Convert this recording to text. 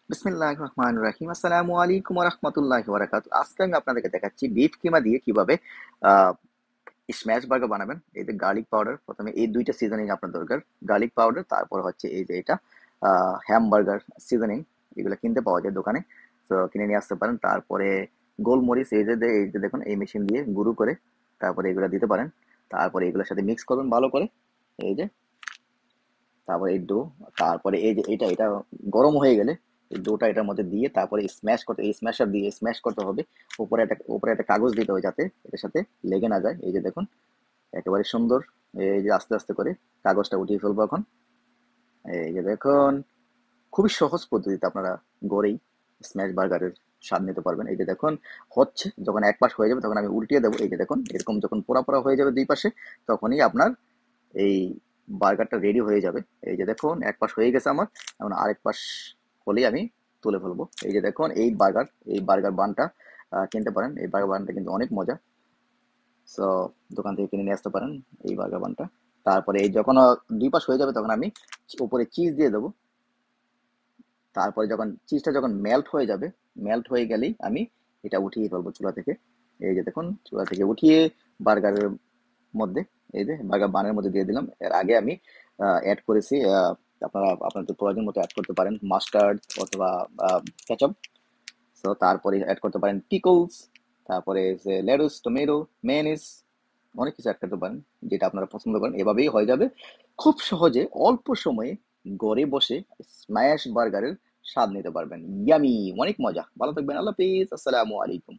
বিসমিল্লাহির রহমানির রহিম। আসসালামু আলাইকুম ওয়া রাহমাতুল্লাহি ওয়া বারাকাতুহু। আজকে আমি আপনাদেরকে দেখাচ্ছি বিফ কিমা দিয়ে কিভাবে আ স্ম্যাশ বার্গার বানাবেন। এই যে গার্লিক পাউডার, ১ম এ এই ২ টা সিজনিং আপনার দরকার। গার্লিক পাউডার, তারপর হচ্ছে এই যে এটা আ হ্যামবার্গার সিজনিং, এগুলা কিনতে পাওয়া যায় দোকানে। তো কিনে নিয়ে আসতে পারেন। তারপরে গোলমরিচ, এই যে দেখুন এই মেশিন দিয়ে গুঁড়ো করে তারপরে এগুলা দিতে পারেন। তারপরে এগুলোর সাথে মিক্স করবেন ভালো করে। এই যে তারপরে এই ডো, তারপরে এই যে এটা গরম হয়ে গেলে এই ডোটা এটার মধ্যে দিয়ে তারপরে এই স্ম্যাশার দিয়ে স্ম্যাশ করতে হবে। উপরে একটা কাগজ দিতে হবে যাতে এটার সাথে লেগে না যায়। এই যে দেখুন একেবারে সুন্দর। এই যে আস্তে আস্তে করে কাগজটা উঠিয়ে ফেলবো এখন। এই যে দেখুন খুবই সহজ পদ্ধতিতে আপনারা গড়েই স্ম্যাশ বার্গারের স্বাদ নিতে পারবেন। এই যে দেখুন হচ্ছে, যখন এক পাশ হয়ে যাবে তখন আমি উল্টিয়ে দেবো। এই যে দেখুন এরকম যখন পোড়া পোড়া হয়ে যাবে দুই পাশে, তখনই আপনার এই বার্গারটা রেডি হয়ে যাবে। এই যে দেখুন এক পাশ হয়ে গেছে আমার, এখন আরেক পাশ হলেই আমি তুলে ফেলবো। এই যে দেখুন এই বার্গার বানটা কিনতে পারেন। এই বার্গার বানটা কিন্তু অনেক মজা। সো দোকান থেকে কিনে নিয়ে আসতে পারেন এই বার্গার বানটা। তারপরে এই যখন দুই পাশ হয়ে যাবে তখন আমি উপরে চিজ দিয়ে দেবো। তারপরে যখন চিজটা যখন মেল্ট হয়ে যাবে, মেল্ট হয়ে গেলেই আমি এটা উঠিয়ে ফেলবো চুলা থেকে। এই যে দেখুন চুলা থেকে উঠিয়ে বার্গারের মধ্যে, এই যে বার্গার বানের মধ্যে দিয়ে দিলাম। এর আগে আমি অ্যাড করেছি, আপনারা আপনাদের প্রয়োজন মতো অ্যাড করতে পারেন মাস্টার্ড অথবা কেচাপ। সো তারপরে অ্যাড করতে পারেন পিকলস, তারপরে যে লেটুস, টমেটো, মেয়োনিজ, অনেক কিছু অ্যাড করতে পারেন যেটা আপনারা পছন্দ করেন। এভাবেই হয়ে যাবে খুব সহজে অল্প সময়ে ঘরে বসে স্ম্যাশ বার্গারের স্বাদ নিতে পারবেন। ইয়ামি, অনেক মজা। ভালো থাকবেন। আল্লাহ হাফেজ। আসসালামু আলাইকুম।